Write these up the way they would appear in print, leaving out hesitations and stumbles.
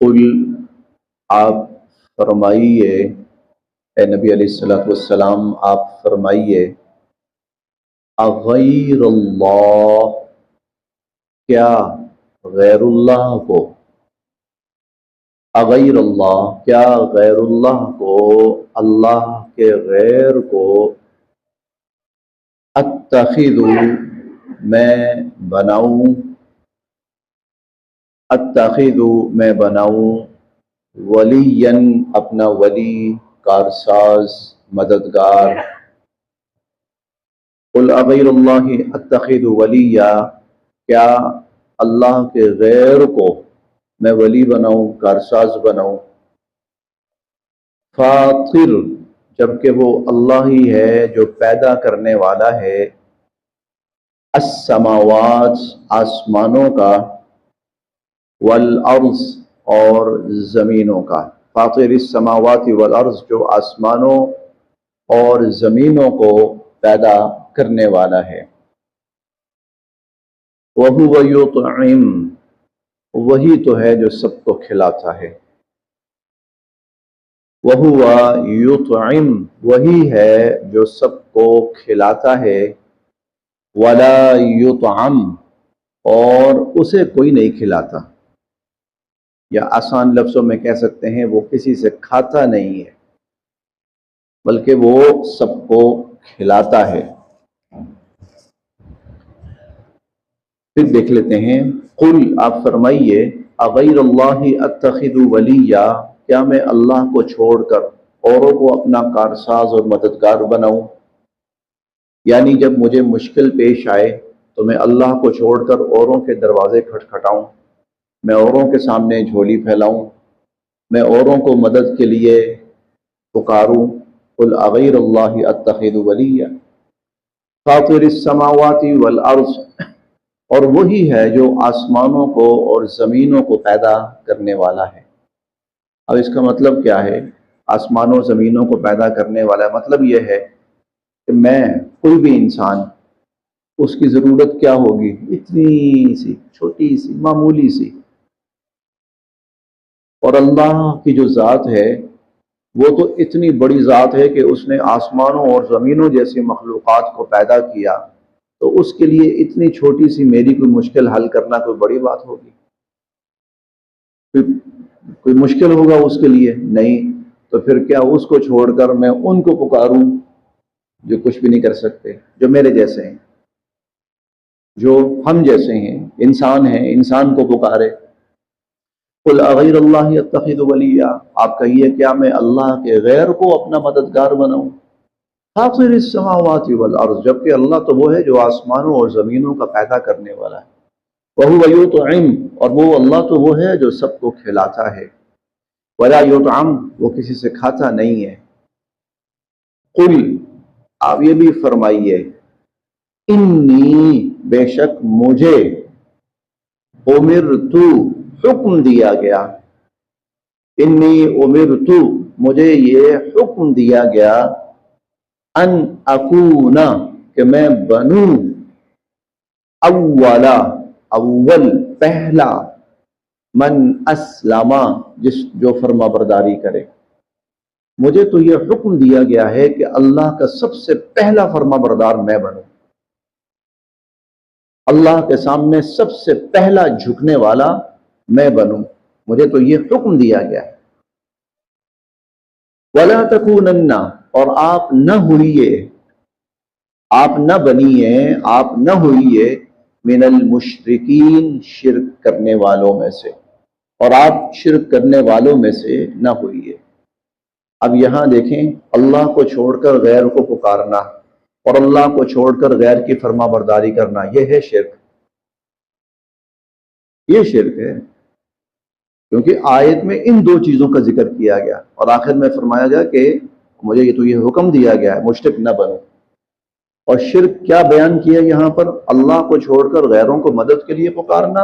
قل آپ فرمائیے، اے نبی علیہ الصلوۃ والسلام آپ فرمائیے، اغیر اللہ، کیا غیر اللہ کو، اغیر اللہ کیا غیر اللہ کو، اللہ کے غیر کو، اتخذ میں بناؤں، اتخذ میں بناؤں، ولین اپنا ولی، کارساز، مددگار۔ قل اغیر اللہ اتخذ ولیا، کیا اللہ کے غیر کو میں ولی بناؤں، کارساز بناؤں۔ فاطر، جبکہ وہ اللہ ہی ہے جو پیدا کرنے والا ہے، السماوات آسمانوں کا، والارض اور زمینوں کا۔ فاطر السماوات والارض، جو آسمانوں اور زمینوں کو پیدا کرنے والا ہے۔ وَهُوَ يُطْعِمُ، وہی تو ہے جو سب کو کھلاتا ہے۔ وَهُوَ يُطْعِمُ، وہی ہے جو سب کو کھلاتا ہے۔ وَلَا يُطْعَمُ، اور اسے کوئی نہیں کھلاتا، یا آسان لفظوں میں کہہ سکتے ہیں وہ کسی سے کھاتا نہیں ہے بلکہ وہ سب کو کھلاتا ہے۔ پھر دیکھ لیتے ہیں، قل آپ فرمائیے، اغیر اللہ اتخذ ولیا، کیا میں اللہ کو چھوڑ کر اوروں کو اپنا کارساز اور مددگار بناؤں؟ یعنی جب مجھے مشکل پیش آئے تو میں اللہ کو چھوڑ کر اوروں کے دروازے کھٹکھٹاؤں، میں اوروں کے سامنے جھولی پھیلاؤں، میں اوروں کو مدد کے لیے پکاروں۔ قل اغیر اللہ اتخذ ولیا فاطر السماوات والارض، اور وہی ہے جو آسمانوں کو اور زمینوں کو پیدا کرنے والا ہے۔ اب اس کا مطلب کیا ہے؟ آسمانوں زمینوں کو پیدا کرنے والا، مطلب یہ ہے کہ میں، کوئی بھی انسان، اس کی ضرورت کیا ہوگی؟ اتنی سی چھوٹی سی معمولی سی، اور اللہ کی جو ذات ہے وہ تو اتنی بڑی ذات ہے کہ اس نے آسمانوں اور زمینوں جیسی مخلوقات کو پیدا کیا، تو اس کے لیے اتنی چھوٹی سی میری کوئی مشکل حل کرنا کوئی بڑی بات ہوگی؟ کوئی مشکل ہوگا اس کے لیے؟ نہیں۔ تو پھر کیا اس کو چھوڑ کر میں ان کو پکاروں جو کچھ بھی نہیں کر سکتے، جو میرے جیسے ہیں، جو ہم جیسے ہیں، انسان ہیں، انسان کو پکارے؟ قل اغیر اللہ اتخذ ولیا، آپ کہیے کیا میں اللہ کے غیر کو اپنا مددگار بناؤں؟ فاطر السماوات والارض، جبکہ اللہ تو وہ ہے جو آسمانوں اور زمینوں کا پیدا کرنے والا ہے۔ وَهُوَ يُطْعِمُ، اور وہ اللہ تو وہ ہے جو سب کو کھلاتا ہے۔ وَلَا يُطْعَمُ، وہ کسی سے کھاتا نہیں ہے۔ قل، آپ یہ بھی فرمائیے، انی، بے شک مجھے، امرت، حکم دیا گیا، انی امرت، مجھے یہ حکم دیا گیا، ان اکون، کہ میں بنوں، اولا، اول، پہلا، من اسلم، جو فرما برداری کرے۔ مجھے تو یہ حکم دیا گیا ہے کہ اللہ کا سب سے پہلا فرما بردار میں بنوں، اللہ کے سامنے سب سے پہلا جھکنے والا میں بنوں، مجھے تو یہ حکم دیا گیا ہے۔ وَلَا تَكُونَنَّ، اور آپ نہ ہوئیے، آپ نہ بنیے، آپ نہ ہوئیے، من المشرکین، شرک کرنے والوں میں سے، اور آپ شرک کرنے والوں میں سے نہ ہوئیے۔ اب یہاں دیکھیں، اللہ کو چھوڑ کر غیر کو پکارنا اور اللہ کو چھوڑ کر غیر کی فرما برداری کرنا، یہ ہے شرک، یہ شرک ہے۔ کیونکہ آیت میں ان دو چیزوں کا ذکر کیا گیا اور آخر میں فرمایا گیا کہ مجھے یہ تو یہ حکم دیا گیا ہے مشرک نہ بنو۔ اور شرک کیا بیان کیا یہاں پر؟ اللہ کو چھوڑ کر غیروں کو مدد کے لیے پکارنا،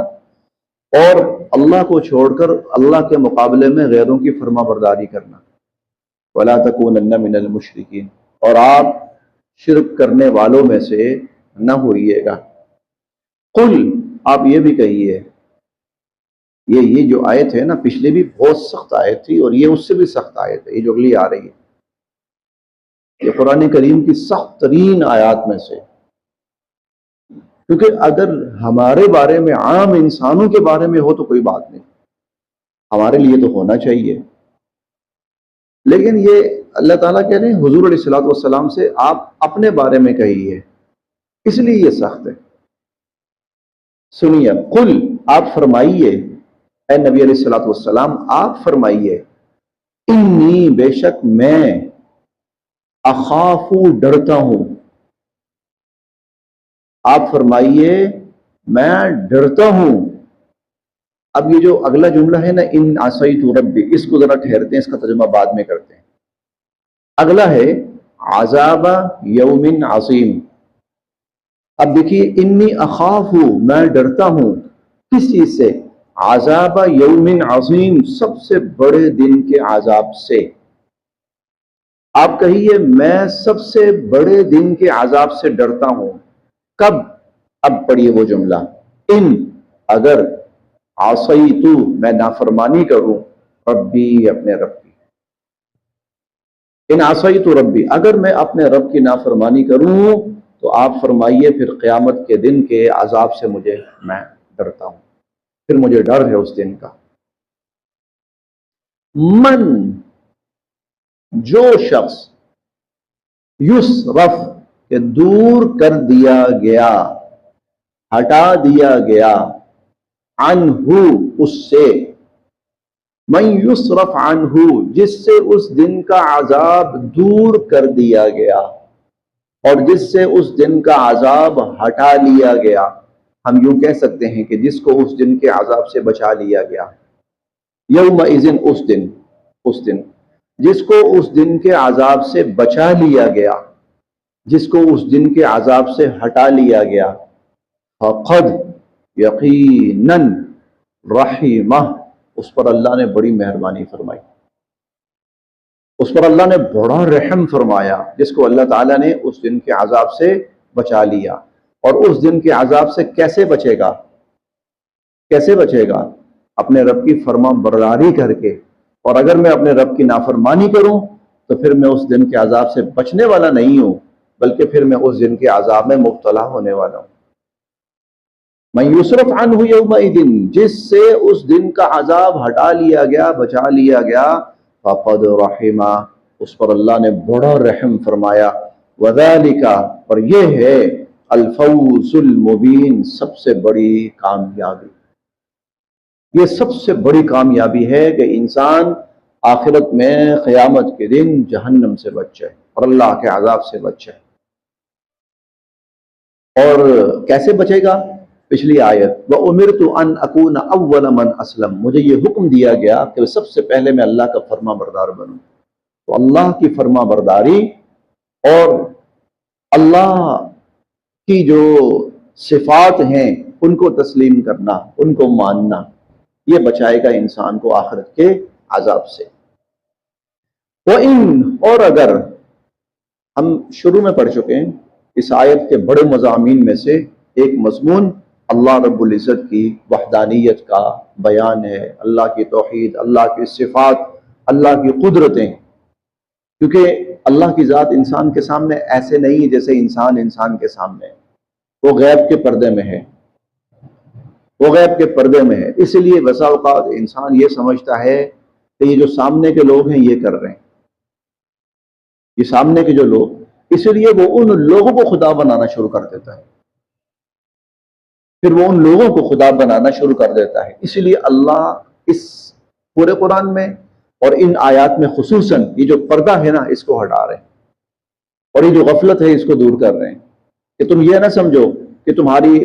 اور اللہ کو چھوڑ کر اللہ کے مقابلے میں غیروں کی فرما برداری کرنا۔ وَلَا تَكُونَنَّ مِنَ الْمُشْرِكِينَ، اور آپ شرک کرنے والوں میں سے نہ ہوئیے گا۔ قل، آپ یہ بھی کہیے، یہ جو آیت ہے نا، پچھلے بھی بہت سخت آیت تھی، اور یہ اس سے بھی سخت آیت ہے، یہ جو اگلی آ رہی ہے، یہ قرآن کریم کی سخت ترین آیات میں سے۔ کیونکہ اگر ہمارے بارے میں، عام انسانوں کے بارے میں ہو تو کوئی بات نہیں، ہمارے لیے تو ہونا چاہیے، لیکن یہ اللہ تعالیٰ کہہ رہے ہیں حضور علیہ الصلوۃ والسلام سے آپ اپنے بارے میں کہیے، اس لیے یہ سخت ہے۔ سنیے، قل، آپ فرمائیے، اے نبی علیہ الصلوۃ والسلام آپ فرمائیے، انی، بے شک میں، اخاف، ڈرتا ہوں، آپ فرمائیے میں ڈرتا ہوں۔ اب یہ جو اگلا جملہ ہے نا، ان عصیت ربی، اس کو ذرا ٹھہرتے ہیں، اس کا ترجمہ بعد میں کرتے ہیں۔ اگلا ہے عذاب یوم عظیم۔ اب دیکھیے، انی اخاف، میں ڈرتا ہوں، کس چیز سے؟ عذاب یوم عظیم، سب سے بڑے دن کے عذاب سے۔ آپ کہیے میں سب سے بڑے دن کے عذاب سے ڈرتا ہوں، کب؟ اب پڑھیے وہ جملہ، ان، اگر، عصیتو، میں نافرمانی کروں، ربی، اپنے رب کی، ان عصیتو ربی، اگر میں اپنے رب کی نافرمانی کروں تو آپ فرمائیے پھر قیامت کے دن کے عذاب سے میں ڈرتا ہوں، پھر مجھے ڈر ہے اس دن کا۔ من، جو شخص، یصرف، کہ دور کر دیا گیا، ہٹا دیا گیا، عنہ، اس سے، من یصرف عنہ، جس سے اس دن کا عذاب دور کر دیا گیا، اور جس سے اس دن کا عذاب ہٹا لیا گیا۔ ہم یوں کہہ سکتے ہیں کہ جس کو اس دن کے عذاب سے بچا لیا گیا، یومئذ، اس دن جس کو اس دن کے عذاب سے بچا لیا گیا، جس کو اس دن کے عذاب سے ہٹا لیا گیا، فقد، یقیناً، رحمہ، اس پر اللہ نے بڑی مہربانی فرمائی، اس پر اللہ نے بڑا رحم فرمایا، جس کو اللہ تعالیٰ نے اس دن کے عذاب سے بچا لیا۔ اور اس دن کے عذاب سے کیسے بچے گا؟ کیسے بچے گا؟ اپنے رب کی فرما برداری کر کے، اور اگر میں اپنے رب کی نافرمانی کروں تو پھر میں اس دن کے عذاب سے بچنے والا نہیں ہوں، بلکہ پھر میں اس دن کے عذاب میں مبتلا ہونے والا ہوں۔ من یصرف عنہ یومئذ، جس سے اس دن کا عذاب ہٹا لیا گیا، بچا لیا گیا، فقد رحمہ، اس پر اللہ نے بڑا رحم فرمایا، وذالک، اور یہ ہے الفوز المبین، سب سے بڑی کامیابی، یہ سب سے بڑی کامیابی ہے کہ انسان آخرت میں قیامت کے دن جہنم سے بچ جائے اور اللہ کے عذاب سے بچ جائے۔ اور کیسے بچے گا؟ پچھلی آیت، وَأُمِرْتُ أَنْ أَكُونَ أَوَّلَ مَنْ أَسْلَمَ، مجھے یہ حکم دیا گیا کہ سب سے پہلے میں اللہ کا فرما بردار بنوں۔ تو اللہ کی فرما برداری اور اللہ کی جو صفات ہیں ان کو تسلیم کرنا، ان کو ماننا، یہ بچائے گا انسان کو آخرت کے عذاب سے۔ وَإِنْ، اور اگر، ہم شروع میں پڑھ چکے ہیں، اس آیت کے بڑے مضامین میں سے ایک مضمون اللہ رب العزت کی وحدانیت کا بیان ہے، اللہ کی توحید، اللہ کی صفات، اللہ کی قدرتیں، کیونکہ اللہ کی ذات انسان کے سامنے ایسے نہیں جیسے انسان کے سامنے، وہ غیب کے پردے میں ہے، وہ غیب کے پردے میں ہے۔ اس لیے بسا اوقات انسان یہ سمجھتا ہے کہ یہ جو سامنے کے لوگ ہیں یہ کر رہے ہیں، یہ سامنے کے جو لوگ، اس لیے وہ ان لوگوں کو خدا بنانا شروع کر دیتا ہے، پھر وہ ان لوگوں کو خدا بنانا شروع کر دیتا ہے۔ اس لیے اللہ اس پورے قرآن میں اور ان آیات میں خصوصاً یہ جو پردہ ہے نا اس کو ہٹا رہے ہیں، اور یہ جو غفلت ہے اس کو دور کر رہے ہیں، کہ تم یہ نہ سمجھو کہ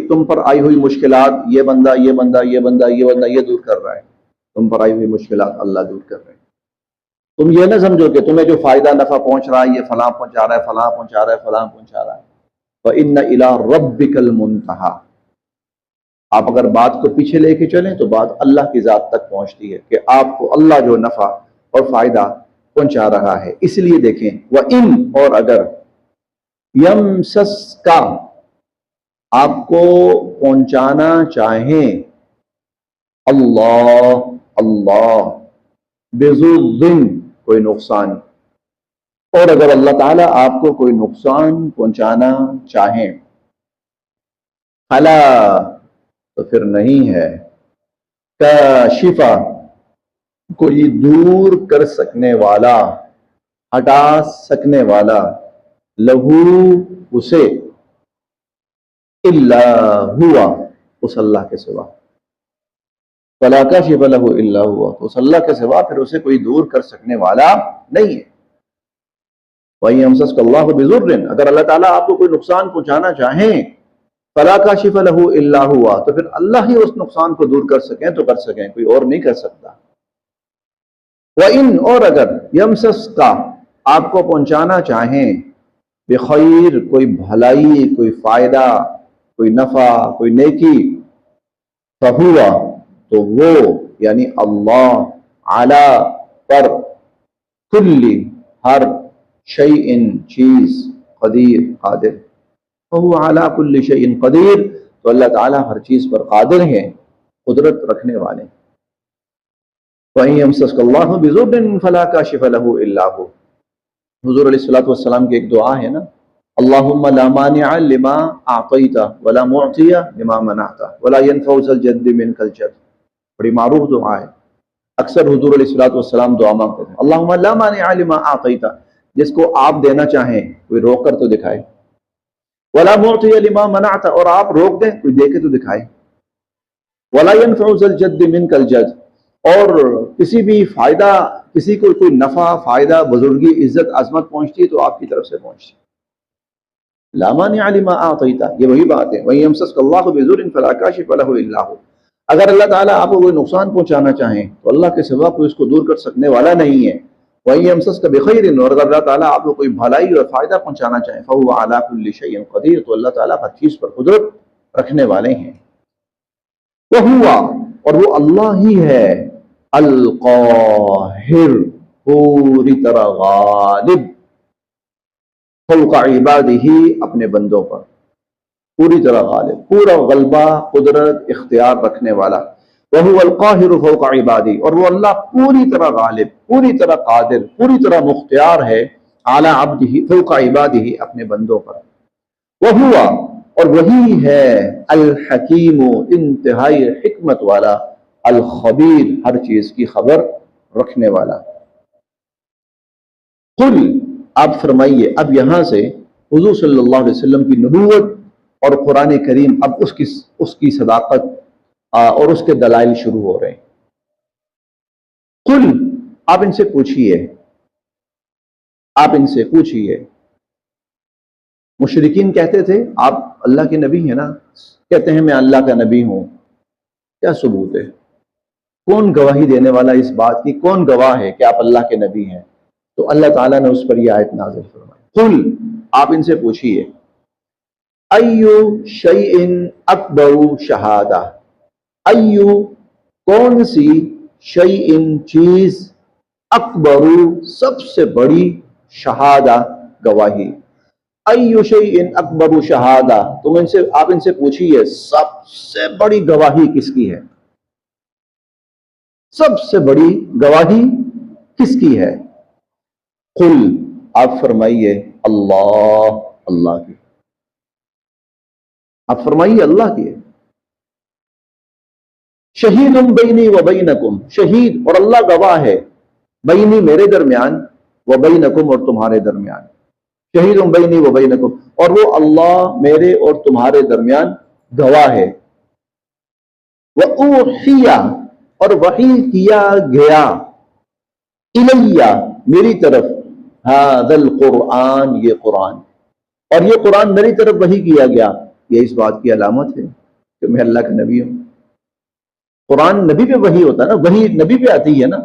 تم پر آئی ہوئی مشکلات یہ بندہ یہ دور کر رہا ہے، تم پر آئی ہوئی مشکلات اللہ دور کر رہے ہیں۔ تم یہ نہ سمجھو کہ تمہیں جو فائدہ نفع پہنچ رہا ہے یہ فلاں پہنچا رہا ہے، فلاں پہنچا رہا ہے، فلاں پہنچا رہا ہے۔ وَإِنَّ إِلَىٰ رَبِّكَ الْمُنْتَهَىٰ، آپ اگر بات کو پیچھے لے کے چلیں تو بات اللہ کی ذات تک پہنچتی ہے کہ آپ کو اللہ جو نفع اور فائدہ پہنچا رہا ہے۔ اس لیے دیکھیں، وَإِنْ، اور اگر، يَمْسَسْكَ، آپ کو پہنچانا چاہیں، اللہ اللہ، بِضُرٍّ کوئی نقصان، اور اگر اللہ تعالیٰ آپ کو کوئی نقصان پہنچانا چاہیں، فلا تو پھر نہیں ہے، کاشفہ کوئی دور کر سکنے والا، ہٹا سکنے والا، لہو اسے، الا ہوا اس اللہ کے سوا، فلا کاشف لہ الا ہوا، اس اللہ کے سوا پھر اسے کوئی دور کر سکنے والا نہیں ہے۔ وَإِن يَمْسَسْكَ اللَّهُ بِضُرٍّ، اگر اللہ تعالیٰ آپ کو کوئی نقصان پہنچانا چاہیں، فلا کاشف لہ الا ہوا، تو پھر اللہ ہی اس نقصان کو دور کر سکیں تو کر سکیں، کوئی اور نہیں کر سکتا۔ وَإِن اور اگر يَمْسَسْكَ آپ کو پہنچانا چاہیں، بخیر کوئی بھلائی، کوئی فائدہ، کوئی نفع، کوئی نیکی، فہوا تو وہ یعنی اللہ، علی پر، کل ہر، شیء چیز، قدیر قادر، فہو علی کل شیء قدیر، تو اللہ تعالیٰ ہر چیز پر قادر ہیں، قدرت رکھنے والے۔ وَإِن يَمْسَسْكَ اللَّهُ بِضُرٍّ فَلَا كَاشِفَ لَهُ إِلَّا هُوَ، حضور علیہ الصلوۃ والسلام کی ایک دعا ہے نا، اللہم لا مانع لما اعطیت ولا معطی لما منعت ولا ينفع ذا الجد منک الجد، بڑی معروف دعا ہے، اکثر حضور علیہ الصلوۃ والسلام دعا مانگتے ہیں، اللہم لا مانع لما اعطیت، جس کو آپ دینا چاہیں کوئی روک کر تو دکھائے، ولا معطی لما منعت، اور آپ روک دیں کوئی دے کے تو دکھائے، ولا ينفع ذا الجد منک الجد، اور کسی بھی فائدہ، کسی کو کوئی نفع، فائدہ، بزرگی، عزت، عظمت پہنچتی ہے تو آپ کی طرف سے پہنچتی ہے۔ لا مانع لما اعطیت، یہ وہی بات ہے، وَإِن يَمْسَسْكَ اللَّهُ بِضُرٍّ فَلَا كَاشِفَ لَهُ إِلَّا هُوَ، اگر اللہ تعالیٰ آپ کو کوئی نقصان پہنچانا چاہیں تو اللہ کے سوا کوئی اس کو دور کر سکنے والا نہیں ہے۔ وَإِن يَمْسَسْكَ بِخَيْرٍ، اور اگر اللہ تعالیٰ آپ کو کوئی بھلائی اور فائدہ پہنچانا چاہیں، فَهُوَ عَلَى كُلِّ شَيْءٍ قَدِيرٌ، تو اللہ تعالیٰ ہر چیز پر قدرت رکھنے والے ہیں۔ وَهُوَ، اور وہ اللہ ہی ہے، القاہر، پوری طرح غالب، فوق عبادہ، اپنے بندوں پر پوری طرح غالب، پورا غلبہ، قدرت، اختیار رکھنے والا، وَهُوَ الْقَاهِرُ فَوْقَ عِبَادِهِ، اور وہ اللہ پوری طرح غالب، پوری طرح قادر، پوری طرح مختار ہے، عَلَى عَبْدِهِ، فوق عبادہ، اپنے بندوں پر، وَهُوَ، اور وہی ہے، الحکیم، انتہائی حکمت والا، الخبیر، ہر چیز کی خبر رکھنے والا۔ قل، آپ فرمائیے، اب یہاں سے حضور صلی اللہ علیہ وسلم کی نبوت اور قرآن کریم اب اس کی صداقت اور اس کے دلائل شروع ہو رہے ہیں۔ قل، آپ ان سے پوچھئے، آپ ان سے پوچھئے، مشرکین کہتے تھے آپ اللہ کے نبی ہیں نا، کہتے ہیں میں اللہ کا نبی ہوں، کیا ثبوت ہے؟ کون گواہی دینے والا اس بات کی؟ کون گواہ ہے کہ آپ اللہ کے نبی ہیں؟ تو اللہ تعالیٰ نے اس پر یہ آیت نازل فرمائی، قل، آپ ان سے پوچھئے، ایو شیء اکبر شہادہ، ایو، کون سی، شیء، چیز، اکبر، سب سے بڑی، شہادہ، گواہی، ایو شیء اکبر شہادہ، آپ ان سے پوچھئے سب سے بڑی گواہی کس کی ہے؟ سب سے بڑی گواہی کس کی ہے؟ قل، آپ فرمائیے، اللہ، اللہ کی، آپ فرمائیے اللہ کی ہے۔ شہید بینی و بینکم، شہید اور اللہ گواہ ہے، بینی میرے درمیان، و بینکم اور تمہارے درمیان، شہید بینی و بینکم، اور وہ اللہ میرے اور تمہارے درمیان گواہ ہے، وَأُوحِیَ، اور وحی کیا گیا، الیہ، میری طرف، ھذا القرآن، یہ قرآن، اور یہ قرآن میری طرف وحی کیا گیا، یہ اس بات کی علامت ہے کہ میں اللہ کا نبی ہوں۔ قرآن نبی پہ وحی ہوتا ہے نا، وحی نبی پہ آتی ہے نا،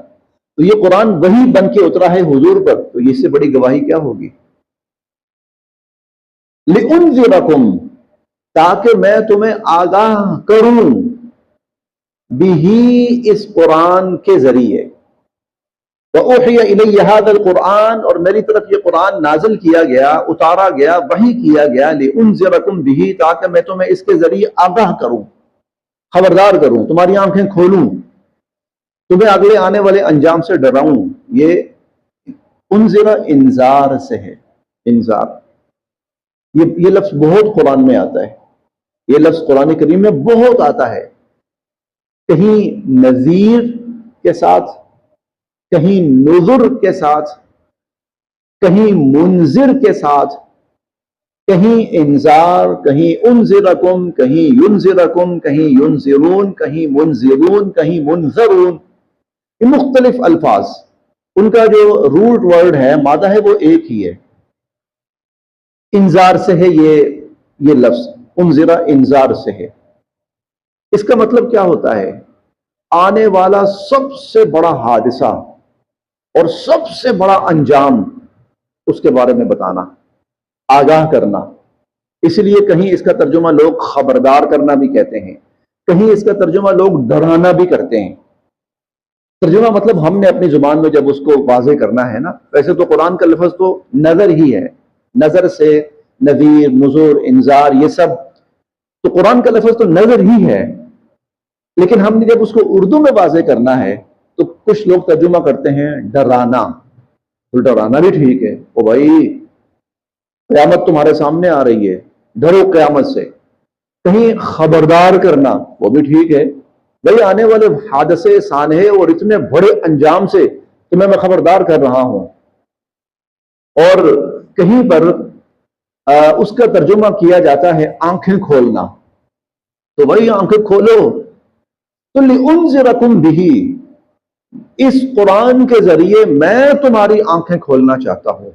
تو یہ قرآن وحی بن کے اترا ہے حضور پر، تو اس سے بڑی گواہی کیا ہوگی؟ لِأُنذِرَكُمْ، تاکہ میں تمہیں آگاہ کروں، بِهِ، اس قرآن کے ذریعے، وَأُوحِیَ إِلَيَّ هَذَا الْقُرْآنِ، اور میری طرف یہ قرآن نازل کیا گیا، اتارا گیا، وحی کیا گیا، لِأُنذِرَكُمْ بِهِ، تاکہ میں تمہیں اس کے ذریعے آگاہ کروں، خبردار کروں، تمہاری آنکھیں کھولوں، تمہیں اگلے آنے والے انجام سے ڈراؤں. یہ انذر انذار سے ہے. انذار یہ لفظ بہت قرآن میں آتا ہے. یہ لفظ قرآن کریم میں بہت آتا ہے. کہیں نذیر کے ساتھ، کہیں نذر کے ساتھ، کہیں منذر کے ساتھ، کہیں انذار، کہیں انذرکم، کہیں ینذرکم، کہیں ینذرون، کہیں منذرون، کہیں منذرون. یہ مختلف الفاظ، ان کا جو روٹ ورڈ ہے، مادہ ہے، وہ ایک ہی ہے. انذار سے ہے یہ لفظ، انذرا انذار سے ہے. اس کا مطلب کیا ہوتا ہے؟ آنے والا سب سے بڑا حادثہ اور سب سے بڑا انجام، اس کے بارے میں بتانا، آگاہ کرنا. اس لیے کہیں اس کا ترجمہ لوگ خبردار کرنا بھی کہتے ہیں، کہیں اس کا ترجمہ لوگ ڈرانا بھی کرتے ہیں. ترجمہ مطلب ہم نے اپنی زبان میں جب اس کو واضح کرنا ہے نا، ویسے تو قرآن کا لفظ تو نظر ہی ہے، نظر سے نذیر، نذر، انذار، یہ سب تو قرآن کا لفظ تو نظر ہی ہے. لیکن ہم نے جب اس کو اردو میں واضح کرنا ہے تو کچھ لوگ ترجمہ کرتے ہیں ڈرانا. تو ڈرانا بھی ٹھیک ہے، او بھائی قیامت تمہارے سامنے آ رہی ہے، ڈرو قیامت سے. کہیں خبردار کرنا، وہ بھی ٹھیک ہے، بھائی آنے والے حادثے سانحے اور اتنے بڑے انجام سے تمہیں میں خبردار کر رہا ہوں. اور کہیں پر اس کا ترجمہ کیا جاتا ہے آنکھیں کھولنا. تو بھائی آنکھیں کھولو. تو لِأُنذِرَكُمْ بِهِ، اس قرآن کے ذریعے میں تمہاری آنکھیں کھولنا چاہتا ہوں.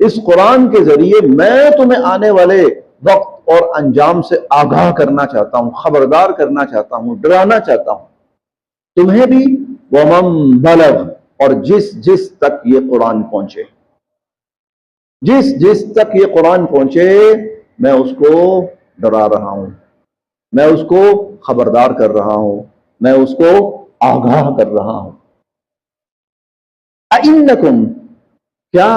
اس قرآن کے ذریعے میں تمہیں آنے والے وقت اور انجام سے آگاہ کرنا چاہتا ہوں، خبردار کرنا چاہتا ہوں، ڈرانا چاہتا ہوں تمہیں بھی. وَمَن بَلَغَ، اور جس تک یہ قرآن پہنچے، جس تک یہ قرآن پہنچے میں اس کو ڈرا رہا ہوں، میں اس کو خبردار کر رہا ہوں، میں اس کو آگاہ کر رہا ہوں. اَإِنَّكُمْ، کیا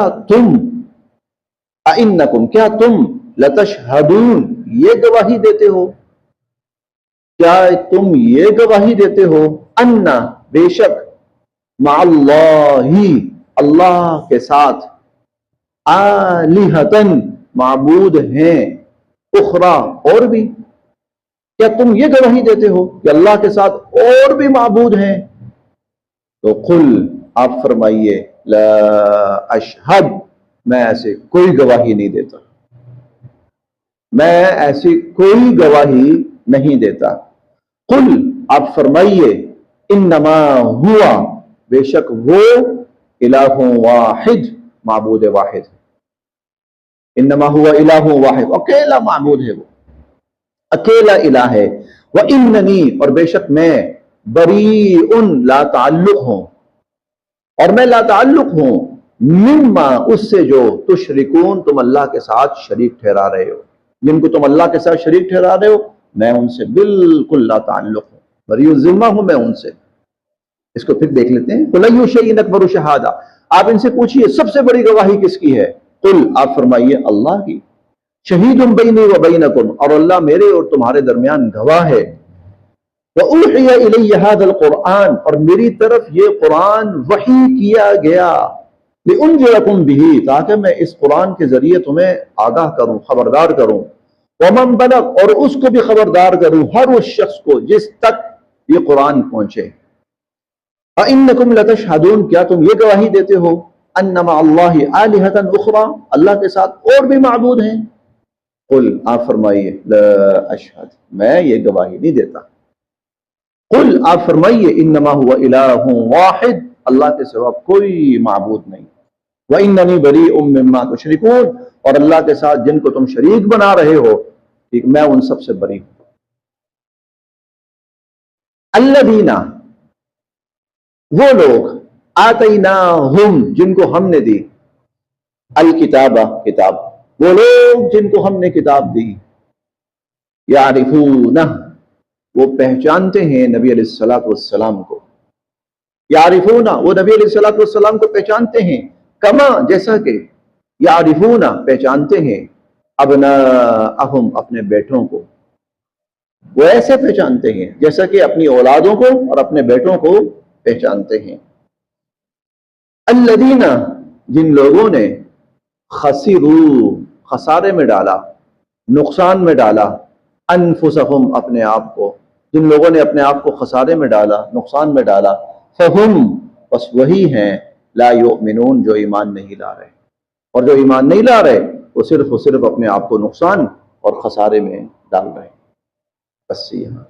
تم لَتَشْهَدُونَ، یہ گواہی دیتے ہو، کیا تم یہ گواہی دیتے ہو، اَنَّ، بے شک، مَعَ اللَّهِ، اللہ کے ساتھ، آلِہَةً، معبود ہیں، اخرى، اور بھی. کیا تم یہ گواہی دیتے ہو کہ اللہ کے ساتھ اور بھی معبود ہیں؟ تو قل، آپ فرمائیے، لا اشہد، میں ایسے کوئی گواہی نہیں دیتا، میں ایسی کوئی گواہی نہیں دیتا. قل، آپ فرمائیے، انما ہوا، بے شک وہ، الہ واحد، معبود واحد. انما ہوا الہ واحد، اکیلا معبود ہے، وہ اکیلا الہ ہے. وَإِنَّنِي، اور بے شک میں، بَرِيءٌ، لا تعلق ہوں، اور میں لا تعلق ہوں، مما، اس سے جو، تشرکون، تم اللہ کے ساتھ شریک ٹھہرا رہے ہو، جن کو تم اللہ کے ساتھ شریک ٹھہرا رہے ہو میں ان سے بالکل لا تعلق ہوں، بری الذمہ ہوں میں ان سے. اس کو پھر دیکھ لیتے ہیں. قُلْ أَيُّ شَيْءٍ أَكْبَرُ شَهَادَةً، آپ ان سے پوچھئے سب سے بڑی گواہی کس کی ہے؟ قل، آپ فرمائیے اللہ کی. شہید بینی و بینکم، اور اللہ میرے اور تمہارے درمیان گواہ ہے. وَأُوحِيَ إِلَيَّ هَذَا الْقُرْآنُ، اور میری طرف یہ قرآن وحی کیا گیا. لِأُنذِرَكُمْ بِهِ، تاکہ میں اس قرآن کے ذریعے تمہیں آگاہ کروں، خبردار کروں. وَمَن بَلَغَ، اور اس کو بھی خبردار کروں، ہر اس شخص کو جس تک یہ قرآن پہنچے. أَإِنَّكُمْ لَتَشْهَدُونَ، کیا تم یہ گواہی دیتے ہو، أَنَّ مَعَ اللَّهِ آلِهَةً أُخْرَى، اللہ کے ساتھ اور بھی معبود ہیں. قل، آپ فرمائیے، لا اشہد، میں یہ گواہی نہیں دیتا. قل، آپ فرمائیے، انما هو الہ واحد، اللہ کے سوا کوئی معبود نہیں. وَإِنَّنِي بَرِيءٌ مِّمَّا تُشْرِكُونَ، اور اللہ کے ساتھ جن کو تم شریک بنا رہے ہو، میں ان سب سے بری ہوں. الذین، وہ لوگ، آتیناہم، جن کو ہم نے دی، الکتاب، کتاب، وہ لوگ جن کو ہم نے کتاب دی، یعرفونہ، وہ پہچانتے ہیں نبی علیہ الصلوۃ والسلام کو. یعرفونہ، وہ نبی علیہ الصلوۃ والسلام کو پہچانتے ہیں. کما، جیسا کہ، یعرفونہ، پہچانتے ہیں، ابناءہم، اپنے بیٹوں کو. وہ ایسے پہچانتے ہیں جیسا کہ اپنی اولادوں کو اور اپنے بیٹوں کو پہچانتے ہیں۔ الذین، جن لوگوں نے خسروا، خسارے میں ڈالا، نقصان میں ڈالا، انفسہم، اپنے آپ کو، جن لوگوں نے اپنے آپ کو خسارے میں ڈالا، نقصان میں ڈالا، فہم، بس وہی ہیں، لا یؤمنون، جو ایمان نہیں لا رہے، اور جو ایمان نہیں لا رہے وہ صرف اپنے آپ کو نقصان اور خسارے میں ڈال رہے ہیں۔ بس یہاں